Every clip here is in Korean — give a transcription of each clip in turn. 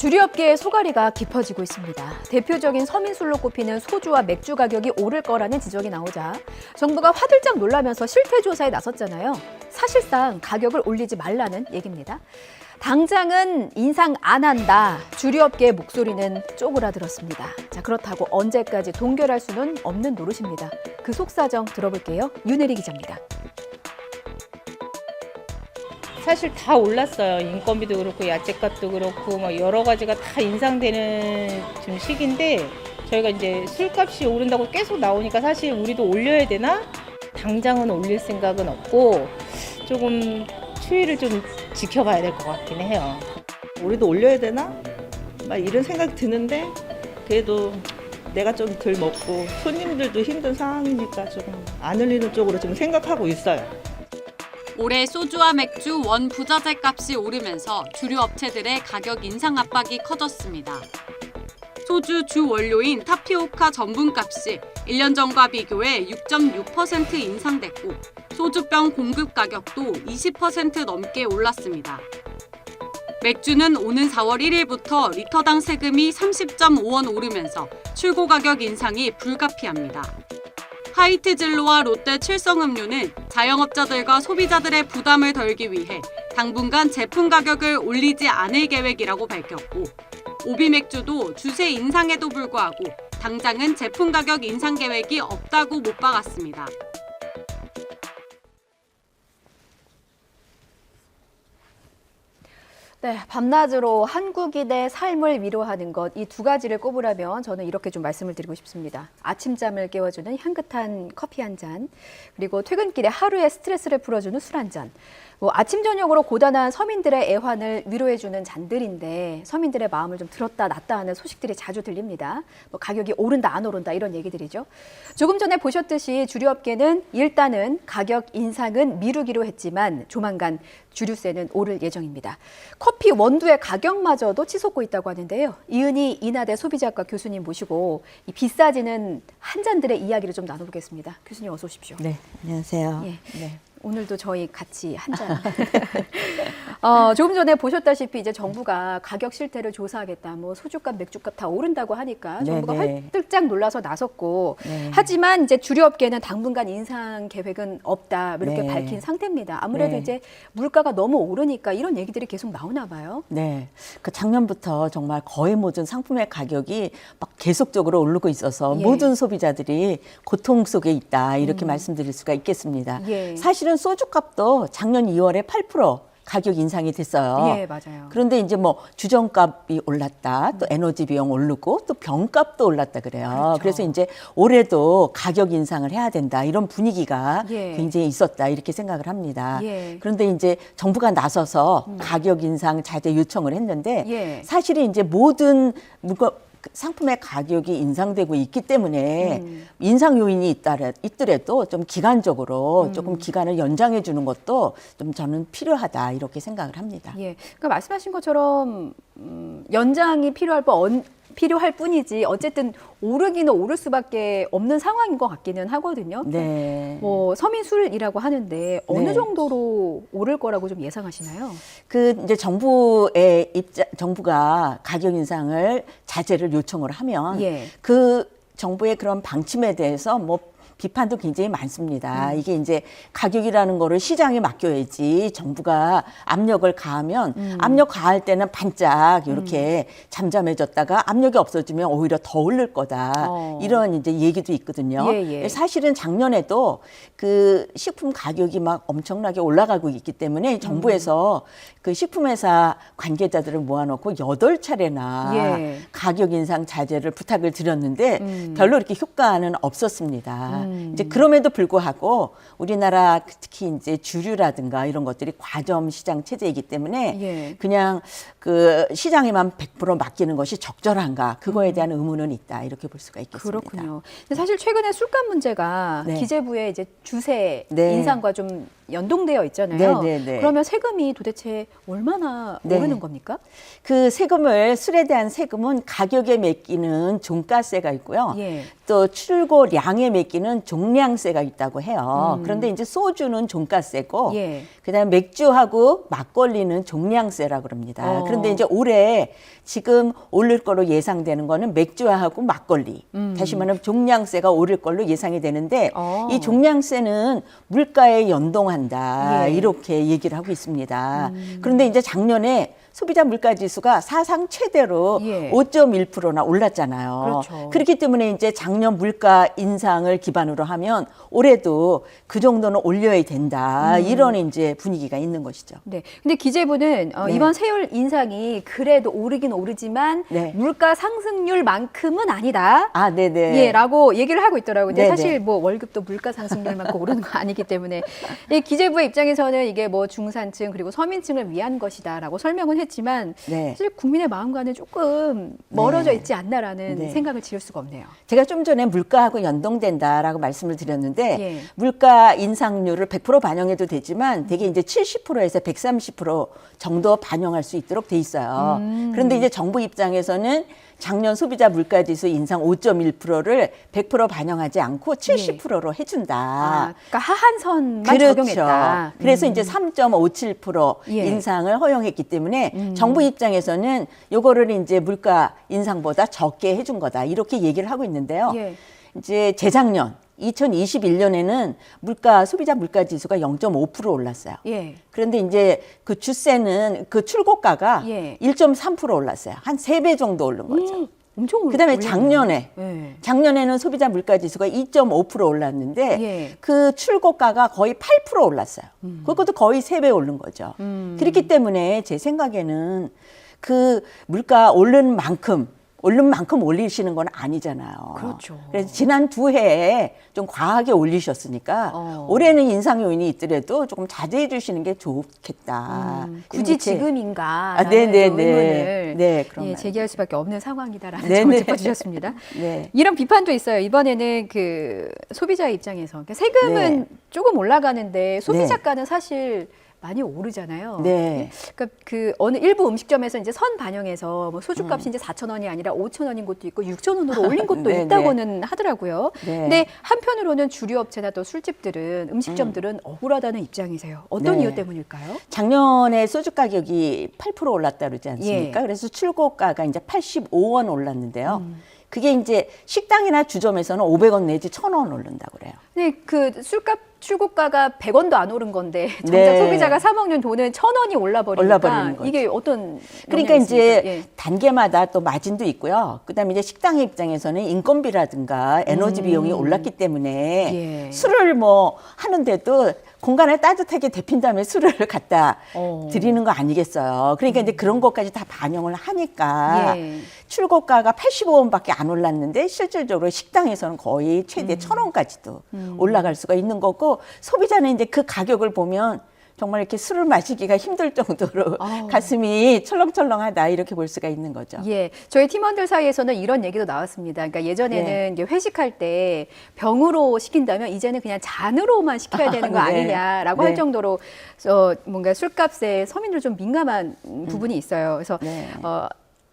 주류업계의 소갈이가 깊어지고 있습니다. 대표적인 서민술로 꼽히는 소주와 맥주 가격이 오를 거라는 지적이 나오자 정부가 화들짝 놀라면서 실태조사에 나섰잖아요. 사실상 가격을 올리지 말라는 얘기입니다. 당장은 인상 안 한다. 주류업계의 목소리는 쪼그라들었습니다. 자, 그렇다고 언제까지 동결할 수는 없는 노릇입니다. 그 속사정 들어볼게요. 윤혜리 기자입니다. 사실 다 올랐어요. 인건비도 그렇고 야채값도 그렇고 뭐 여러 가지가 다 인상되는 지금 시기인데 저희가 이제 술값이 오른다고 계속 나오니까 사실 우리도 올려야 되나? 당장은 올릴 생각은 없고 조금 추이를 좀 지켜봐야 될 것 같긴 해요. 우리도 올려야 되나? 막 이런 생각이 드는데 그래도 내가 좀 덜 먹고 손님들도 힘든 상황이니까 조금 안 올리는 쪽으로 지금 생각하고 있어요. 올해 소주와 맥주 원 부자재 값이 오르면서 주류 업체들의 가격 인상 압박이 커졌습니다. 소주 주 원료인 타피오카 전분값이 1년 전과 비교해 6.6% 인상됐고 소주병 공급 가격도 20% 넘게 올랐습니다. 맥주는 오는 4월 1일부터 리터당 세금이 30.5원 오르면서 출고 가격 인상이 불가피합니다. 하이트진로와 롯데 칠성음료는 자영업자들과 소비자들의 부담을 덜기 위해 당분간 제품 가격을 올리지 않을 계획이라고 밝혔고 오비맥주도 주세 인상에도 불구하고 당장은 제품 가격 인상 계획이 없다고 못 박았습니다. 네, 밤낮으로 한국인의 삶을 위로하는 것, 이 두 가지를 꼽으라면 저는 이렇게 좀 말씀을 드리고 싶습니다. 아침잠을 깨워주는 향긋한 커피 한 잔, 그리고 퇴근길에 하루의 스트레스를 풀어주는 술 한 잔. 아침 저녁으로 고단한 서민들의 애환을 위로해주는 잔들인데 서민들의 마음을 좀 들었다 놨다 하는 소식들이 자주 들립니다. 가격이 오른다 안 오른다 이런 얘기들이죠. 조금 전에 보셨듯이 주류업계는 일단은 가격 인상은 미루기로 했지만 조만간 주류세는 오를 예정입니다. 커피 원두의 가격마저도 치솟고 있다고 하는데요. 이은희 인하대 소비자학과 교수님 모시고 이 비싸지는 한 잔들의 이야기를 좀 나눠보겠습니다. 교수님 어서 오십시오. 네, 안녕하세요. 예. 네. 오늘도 저희 같이 한 잔. 조금 전에 보셨다시피 이제 정부가 가격 실태를 조사하겠다. 뭐 소주값, 맥주값 다 오른다고 하니까 정부가 활짝 놀라서 나섰고 하지만 이제 주류업계는 당분간 인상 계획은 없다. 이렇게 밝힌 상태입니다. 아무래도 이제 물가가 너무 오르니까 이런 얘기들이 계속 나오나 봐요. 네. 그 작년부터 정말 거의 모든 상품의 가격이 막 계속적으로 오르고 있어서 모든 소비자들이 고통 속에 있다. 이렇게 말씀드릴 수가 있겠습니다. 사실은 소주값도 작년 2월에 8% 가격 인상이 됐어요. 예, 맞아요. 그런데 이제 뭐 주정값이 올랐다, 또 에너지 비용 오르고, 또 병값도 올랐다 그래요. 그렇죠. 그래서 이제 올해도 가격 인상을 해야 된다 이런 분위기가 굉장히 있었다 이렇게 생각을 합니다. 그런데 이제 정부가 나서서 가격 인상 자제 요청을 했는데 사실은 이제 모든 상품의 가격이 인상되고 있기 때문에 인상 요인이 있더라도 좀 기간적으로 조금 기간을 연장해 주는 것도 좀 저는 필요하다 이렇게 생각을 합니다. 그러니까 말씀하신 것처럼 연장이 필요할 뿐이지 어쨌든 오르기는 오를 수밖에 없는 상황인 것 같기는 하거든요. 네. 뭐 서민술이라고 하는데 어느 정도로 오를 거라고 좀 예상하시나요? 이제 정부가 가격 인상을 자제를 요청을 하면 그 정부의 그런 방침에 대해서 뭐 비판도 굉장히 많습니다. 이게 이제 가격이라는 거를 시장에 맡겨야지 정부가 압력을 가하면 압력 가할 때는 반짝 이렇게 잠잠해졌다가 압력이 없어지면 오히려 더 오를 거다. 이런 이제 얘기도 있거든요. 사실은 작년에도 그 식품 가격이 막 엄청나게 올라가고 있기 때문에 정부에서 그 식품회사 관계자들을 모아놓고 8차례나 가격 인상 자제를 부탁을 드렸는데 별로 이렇게 효과는 없었습니다. 이제 그럼에도 불구하고 우리나라 특히 이제 주류라든가 이런 것들이 과점 시장 체제이기 때문에 그냥 그 시장에만 100% 맡기는 것이 적절한가 그거에 대한 의문은 있다 이렇게 볼 수가 있겠습니다. 그렇군요. 근데 사실 최근에 술값 문제가 기재부의 이제 주세 인상과 좀 연동되어 있잖아요. 네네네. 그러면 세금이 도대체 얼마나 네. 오르는 겁니까? 그 세금을 술에 대한 세금은 가격에 매기는 종가세가 있고요. 예. 또 출고량에 매기는 종량세가 있다고 해요. 그런데 이제 소주는 종가세고 예. 그다음에 맥주하고 막걸리는 종량세라 그럽니다. 그런데 이제 올해 지금 오를 거로 예상되는 거는 맥주하고 막걸리. 다시 말하면 종량세가 오를 걸로 예상이 되는데 이 종량세는 물가에 연동한다. 예. 이렇게 얘기를 하고 있습니다. 그런데 이제 작년에 소비자 물가 지수가 사상 최대로 예. 5.1%나 올랐잖아요. 그렇죠. 그렇기 때문에 이제 작년 물가 인상을 기반으로 하면 올해도 그 정도는 올려야 된다. 이런 이제 분위기가 있는 것이죠. 네. 근데 기재부는 네. 이번 세율 인상이 그래도 오르긴 오르지만 네. 물가 상승률만큼은 아니다. 아, 네네. 예, 라고 얘기를 하고 있더라고요. 근데 네네. 사실 뭐 월급도 물가 상승률만큼 오르는 거 아니기 때문에 이 기재부의 입장에서는 이게 뭐 중산층 그리고 서민층을 위한 것이다라고 설명은 했지만 네. 사실 국민의 마음과는 조금 멀어져 있지 않나라는 네. 생각을 지을 수가 없네요. 제가 좀 전에 물가하고 연동된다라고 말씀을 드렸는데 예. 물가 인상률을 100% 반영해도 되지만 대개 이제 70%에서 130% 정도 반영할 수 있도록 돼 있어요. 그런데 이제 정부 입장에서는 작년 소비자 물가지수 인상 5.1%를 100% 반영하지 않고 70%로 해준다. 아, 그러니까 하한선만 그렇죠. 적용했다. 그래서 이제 3.57% 예. 인상을 허용했기 때문에 정부 입장에서는 요거를 이제 물가 인상보다 적게 해준 거다. 이렇게 얘기를 하고 있는데요. 예. 이제 재작년 2021년에는 소비자 물가 지수가 0.5% 올랐어요. 예. 그런데 이제 그 주세는 그 출고가가 예. 1.3% 올랐어요. 한 3배 정도 오른 거죠. 엄청 그다음에 올랐네요. 작년에 예. 작년에는 소비자 물가 지수가 2.5% 올랐는데 예. 그 출고가가 거의 8% 올랐어요. 그것도 거의 3배 오른 거죠. 그렇기 때문에 제 생각에는 그 물가 오른 만큼 올리시는 건 아니잖아요. 그렇죠. 그래서 지난 두 해에 좀 과하게 올리셨으니까 올해는 인상 요인이 있더라도 조금 자제해 주시는 게 좋겠다. 굳이 이렇게. 지금인가? 네네네. 의문을 네, 그런 예, 말이죠. 제기할 수밖에 없는 상황이다라는 네네. 점을 짚어주셨습니다. 네. 이런 비판도 있어요. 이번에는 그 소비자의 입장에서 그러니까 세금은 네. 조금 올라가는데 소비자가는 사실 많이 오르잖아요. 네. 그러니까 그 어느 일부 음식점에서 이제 선 반영해서 뭐 소주값이 이제 4,000원이 아니라 5,000원인 곳도 있고 6,000원으로 올린 곳도 네, 있다고는 하더라고요. 네. 근데 한편으로는 주류업체나 또 술집들은 음식점들은 억울하다는 입장이세요. 어떤 네. 이유 때문일까요? 작년에 소주 가격이 8% 올랐다 그러지 않습니까? 예. 그래서 출고가가 이제 85원 올랐는데요. 그게 이제 식당이나 주점에서는 500원 내지 1,000원 오른다고 그래요. 근데 그 술값 출고가가 100원도 안 오른 건데 정작 네. 소비자가 사 먹는 돈은 1,000원이 올라버리니까 올라버리는 거죠. 이게 어떤 그러니까 영향이 이제 있습니까? 예. 단계마다 또 마진도 있고요. 그다음에 이제 식당의 입장에서는 인건비라든가 에너지 비용이 올랐기 때문에 예. 술을 뭐 하는데도 공간을 따뜻하게 데핀 다음에 술을 갖다 드리는 거 아니겠어요. 그러니까 이제 그런 것까지 다 반영을 하니까 예. 출고가가 85원밖에 안 올랐는데 실질적으로 식당에서는 거의 최대 1,000원까지도 올라갈 수가 있는 거고 소비자는 이제 그 가격을 보면 정말 이렇게 술을 마시기가 힘들 정도로 가슴이 철렁철렁하다 이렇게 볼 수가 있는 거죠. 예, 저희 팀원들 사이에서는 이런 얘기도 나왔습니다. 그러니까 예전에는 네. 이제 회식할 때 병으로 시킨다면 이제는 그냥 잔으로만 시켜야 되는 거 네. 아니냐라고 네. 할 정도로 뭔가 술값에 서민들 좀 민감한 부분이 있어요. 그래서 네.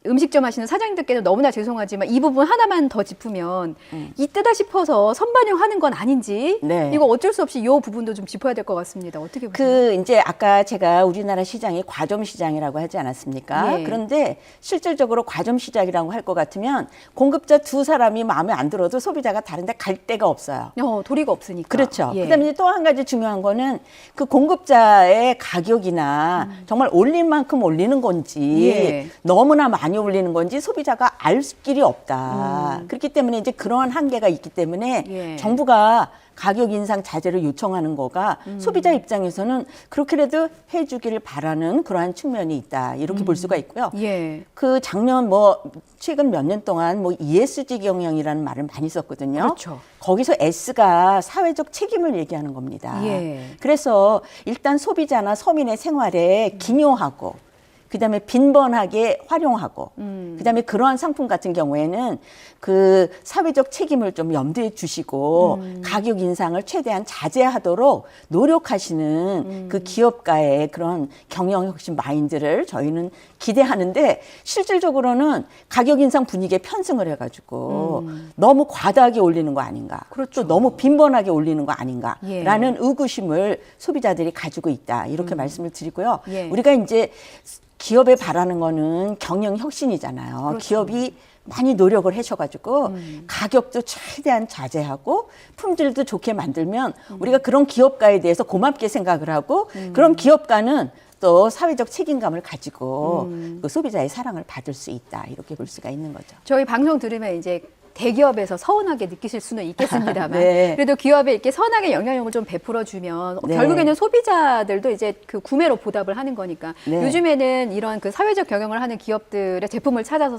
음식점 하시는 사장님들께는 너무나 죄송하지만 이 부분 하나만 더 짚으면 이때다 싶어서 선반영하는 건 아닌지 네. 이거 어쩔 수 없이 이 부분도 좀 짚어야 될 것 같습니다. 어떻게 보세요? 그 이제 아까 제가 우리나라 시장이 과점 시장이라고 하지 않았습니까? 예. 그런데 실질적으로 과점 시장이라고 할 것 같으면 공급자 두 사람이 마음에 안 들어도 소비자가 다른데 갈 데가 없어요. 도리가 없으니까. 그렇죠. 예. 그다음에 또 한 가지 중요한 거는 그 공급자의 가격이나 정말 올린 만큼 올리는 건지 예. 너무나 많이 올리는 건지 소비자가 알 길이 없다. 그렇기 때문에 이제 그러한 한계가 있기 때문에 예. 정부가 가격 인상 자제를 요청하는 거가 소비자 입장에서는 그렇게라도 해주기를 바라는 그러한 측면이 있다. 이렇게 볼 수가 있고요. 예. 그 작년 뭐 최근 몇 년 동안 뭐 ESG 경영이라는 말을 많이 썼거든요. 그렇죠. 거기서 S가 사회적 책임을 얘기하는 겁니다. 예. 그래서 일단 소비자나 서민의 생활에 기여하고 그다음에 빈번하게 활용하고 그다음에 그러한 상품 같은 경우에는 그 사회적 책임을 좀 염두에 주시고 가격 인상을 최대한 자제하도록 노력하시는 그 기업가의 그런 경영 혁신 마인드를 저희는 기대하는데 실질적으로는 가격 인상 분위기에 편승을 해가지고 너무 과다하게 올리는 거 아닌가, 그렇죠. 또 너무 빈번하게 올리는 거 아닌가라는 예. 의구심을 소비자들이 가지고 있다 이렇게 말씀을 드리고요. 예. 우리가 이제 기업에 바라는 거는 경영 혁신이잖아요. 그렇죠. 기업이 많이 노력을 하셔가지고 가격도 최대한 자제하고 품질도 좋게 만들면 우리가 그런 기업가에 대해서 고맙게 생각을 하고 그런 기업가는 또 사회적 책임감을 가지고 그 소비자의 사랑을 받을 수 있다 이렇게 볼 수가 있는 거죠. 저희 방송 들으면 이제 대기업에서 서운하게 느끼실 수는 있겠습니다만 네. 그래도 기업에 이렇게 선하게 영향력을 좀 베풀어 주면 네. 결국에는 소비자들도 이제 그 구매로 보답을 하는 거니까 네. 요즘에는 이런 그 사회적 경영을 하는 기업들의 제품을 찾아서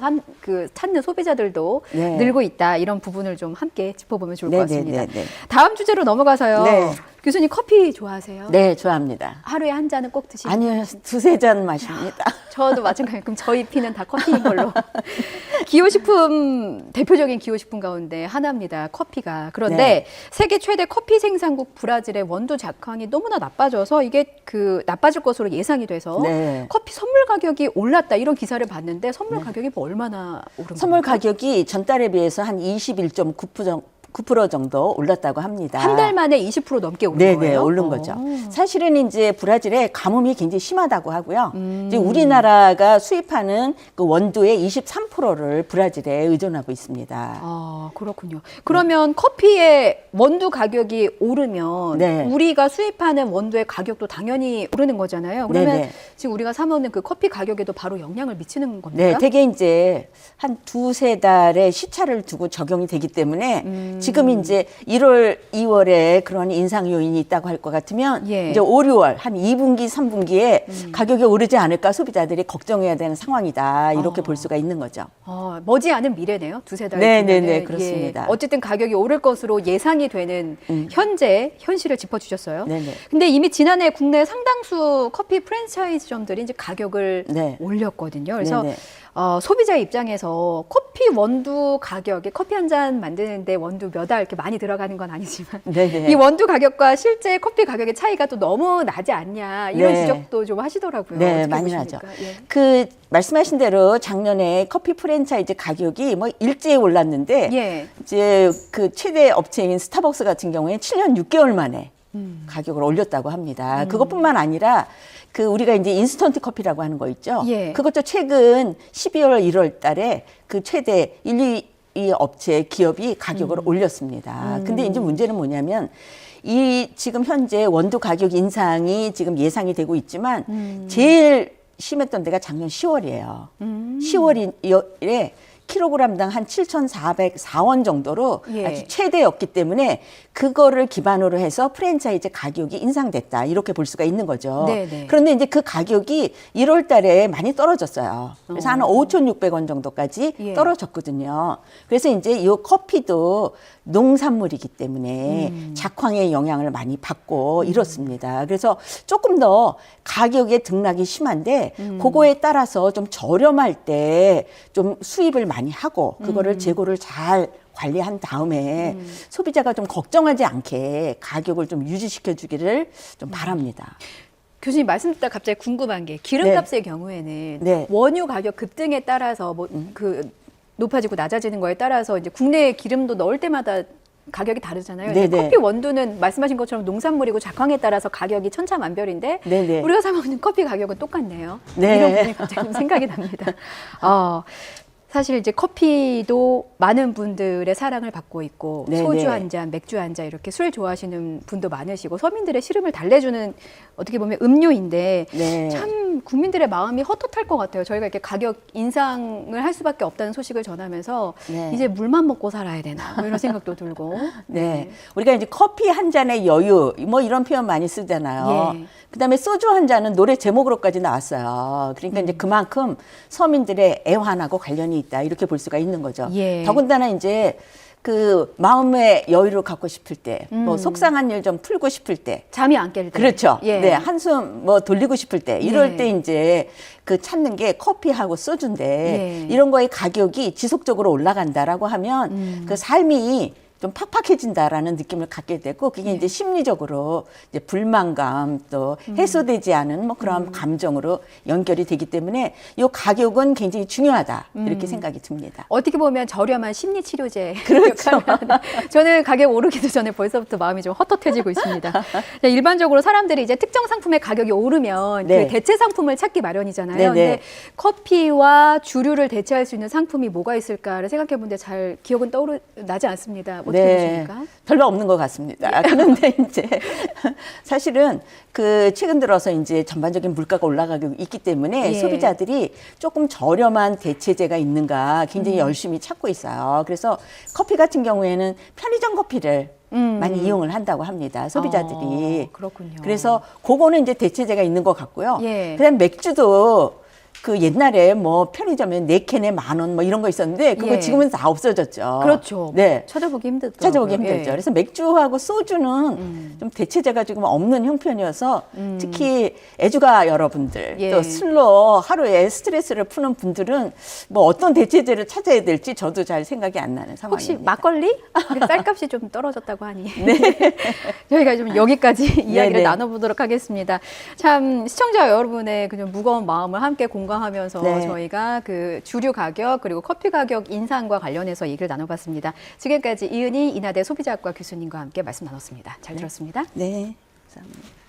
찾는 소비자들도 네. 늘고 있다 이런 부분을 좀 함께 짚어보면 좋을 것 네, 같습니다. 네, 네, 네. 다음 주제로 넘어가서요. 네. 교수님 커피 좋아하세요? 네, 좋아합니다. 하루에 한 잔은 꼭 드시고 아니요, 두세 잔 마십니다. 저도 마찬가지로 그럼 저희 피는 다 커피인 걸로. 기호식품 대표적인 기호식품 가운데 하나입니다. 커피가. 그런데 네. 세계 최대 커피 생산국 브라질의 원두 작황이 너무나 나빠져서 이게 그 나빠질 것으로 예상이 돼서 네. 커피 선물 가격이 올랐다 이런 기사를 봤는데 선물 가격이 뭐 얼마나 오른 선물 겁니까? 가격이 전달에 비해서 한 21.9% 정도 올랐다고 합니다. 한 달 만에 20% 넘게 오른 네네, 거예요? 오른 거죠. 사실은 이제 브라질에 가뭄이 굉장히 심하다고 하고요. 이제 우리나라가 수입하는 그 원두의 23%를 브라질에 의존하고 있습니다. 아, 그렇군요. 그러면 커피의 원두 가격이 오르면 네. 우리가 수입하는 원두의 가격도 당연히 오르는 거잖아요. 그러면 네네. 지금 우리가 사 먹는 그 커피 가격에도 바로 영향을 미치는 겁니까? 네, 되게 이제 한 두세 달의 시차를 두고 적용이 되기 때문에 지금 이제 1월, 2월에 그런 인상 요인이 있다고 할 것 같으면 예. 이제 5, 6월 한 2분기, 3분기에 가격이 오르지 않을까 소비자들이 걱정해야 되는 상황이다. 이렇게 볼 수가 있는 거죠. 머지않은 미래네요. 두세 달 네, 뒤면은. 네, 네, 그렇습니다. 어쨌든 가격이 오를 것으로 예상이 되는 현실을 짚어주셨어요. 네, 네. 근데 이미 지난해 국내 상당수 커피 프랜차이즈점들이 이제 가격을 네. 올렸거든요. 그래서 네, 네. 소비자 입장에서 커피 원두 가격에 커피 한 잔 만드는데 원두 몇 알 이렇게 많이 들어가는 건 아니지만 네네. 이 원두 가격과 실제 커피 가격의 차이가 또 너무 나지 않냐 이런 네. 지적도 좀 하시더라고요. 네, 어떻게 많이 보십니까? 나죠. 예. 그 말씀하신 대로 작년에 커피 프랜차이즈 가격이 뭐 일제히 올랐는데 예. 이제 그 최대 업체인 스타벅스 같은 경우에 7년 6개월 만에 가격을 올렸다고 합니다. 그것뿐만 아니라 그 우리가 이제 인스턴트 커피라고 하는 거 있죠. 예. 그것도 최근 12월, 1월 달에 그 최대 1, 2 업체 기업이 가격을 올렸습니다. 근데 이제 문제는 뭐냐면 이 지금 현재 원두 가격 인상이 지금 예상이 되고 있지만 제일 심했던 데가 작년 10월이에요. 10월에 킬로그램당 한 7,404원 정도로 예. 아주 최대였기 때문에 그거를 기반으로 해서 프랜차이즈 가격이 인상됐다 이렇게 볼 수가 있는 거죠. 네네. 그런데 이제 그 가격이 1월 달에 많이 떨어졌어요. 그래서 한 5,600원 정도까지 예. 떨어졌거든요. 그래서 이제 이 커피도 농산물이기 때문에 작황의 영향을 많이 받고 이렇습니다. 그래서 조금 더 가격의 등락이 심한데 그거에 따라서 좀 저렴할 때 좀 수입을 많이 하고 그거를 재고를 잘 관리한 다음에 소비자가 좀 걱정하지 않게 가격을 좀 유지시켜 주기를 좀 바랍니다. 교수님 말씀 듣다 갑자기 궁금한 게 기름값의 경우에는 네. 원유 가격 급등에 따라서 뭐 그 높아지고 낮아지는 거에 따라서 이제 국내에 기름도 넣을 때마다 가격이 다르잖아요. 근데 네네. 커피 원두는 말씀하신 것처럼 농산물이고 작황에 따라서 가격이 천차만별인데 네네. 우리가 사 먹는 커피 가격은 똑같네요. 네. 이런 부분이 갑자기 좀 생각이 납니다. 사실 이제 커피도 많은 분들의 사랑을 받고 있고 네네. 소주 한 잔, 맥주 한 잔 이렇게 술 좋아하시는 분도 많으시고 서민들의 시름을 달래주는 어떻게 보면 음료인데 네. 참 국민들의 마음이 헛헛할 것 같아요. 저희가 이렇게 가격 인상을 할 수밖에 없다는 소식을 전하면서 네. 이제 물만 먹고 살아야 되나 뭐 이런 생각도 들고. 네. 우리가 이제 커피 한 잔의 여유, 뭐 이런 표현 많이 쓰잖아요. 예. 그다음에 소주 한 잔은 노래 제목으로까지 나왔어요. 그러니까 이제 그만큼 서민들의 애환하고 관련이 있다. 이렇게 볼 수가 있는 거죠. 예. 더군다나 이제 그 마음의 여유를 갖고 싶을 때, 뭐 속상한 일 좀 풀고 싶을 때, 잠이 안 깰 때. 그렇죠. 예. 네, 한숨 뭐 돌리고 싶을 때, 이럴 예. 때 이제 그 찾는 게 커피하고 소주인데 예. 이런 거의 가격이 지속적으로 올라간다라고 하면 그 삶이 좀 팍팍해진다라는 느낌을 갖게 되고 그게 이제 심리적으로 이제 불만감 또 해소되지 않은 뭐 그런 감정으로 연결이 되기 때문에 이 가격은 굉장히 중요하다 이렇게 생각이 듭니다. 어떻게 보면 저렴한 심리 치료제. 그렇죠. 저는 가격 오르기도 전에 벌써부터 마음이 좀 헛헛해지고 있습니다. 자, 일반적으로 사람들이 이제 특정 상품의 가격이 오르면 네. 그 대체 상품을 찾기 마련이잖아요. 네네. 근데 커피와 주류를 대체할 수 있는 상품이 뭐가 있을까를 생각해 보는데 잘 기억은 나지 않습니다. 어떻게 보십니까? 별로 없는 것 같습니다. 그런데 이제 사실은 그 최근 들어서 이제 전반적인 물가가 올라가고 있기 때문에 예. 소비자들이 조금 저렴한 대체제가 있는가 굉장히 열심히 찾고 있어요. 그래서 커피 같은 경우에는 편의점 커피를 많이 이용을 한다고 합니다. 소비자들이. 그렇군요. 그래서 그거는 이제 대체제가 있는 것 같고요. 예. 그다음 맥주도 그 옛날에 뭐 편의점에 4캔에 10,000원 뭐 이런 거 있었는데 그거 예. 지금은 다 없어졌죠. 그렇죠. 네. 찾아보기 힘들더라고요. 찾아보기 힘들죠. 예. 그래서 맥주하고 소주는 좀 대체제가 지금 없는 형편이어서 특히 애주가 여러분들 예. 또 술로 하루에 스트레스를 푸는 분들은 뭐 어떤 대체제를 찾아야 될지 저도 잘 생각이 안 나는 상황입니다. 혹시 막걸리? 쌀값이 좀 떨어졌다고 하니. 저희가 좀 여기까지 이야기를 네네. 나눠보도록 하겠습니다. 참 시청자 여러분의 그냥 무거운 마음을 함께 공감하면서 네. 저희가 그 주류 가격 그리고 커피 가격 인상과 관련해서 얘기를 나눠봤습니다. 지금까지 이은희 인하대 소비자학과 교수님과 함께 말씀 나눴습니다. 잘 들었습니다. 네. 감사합니다.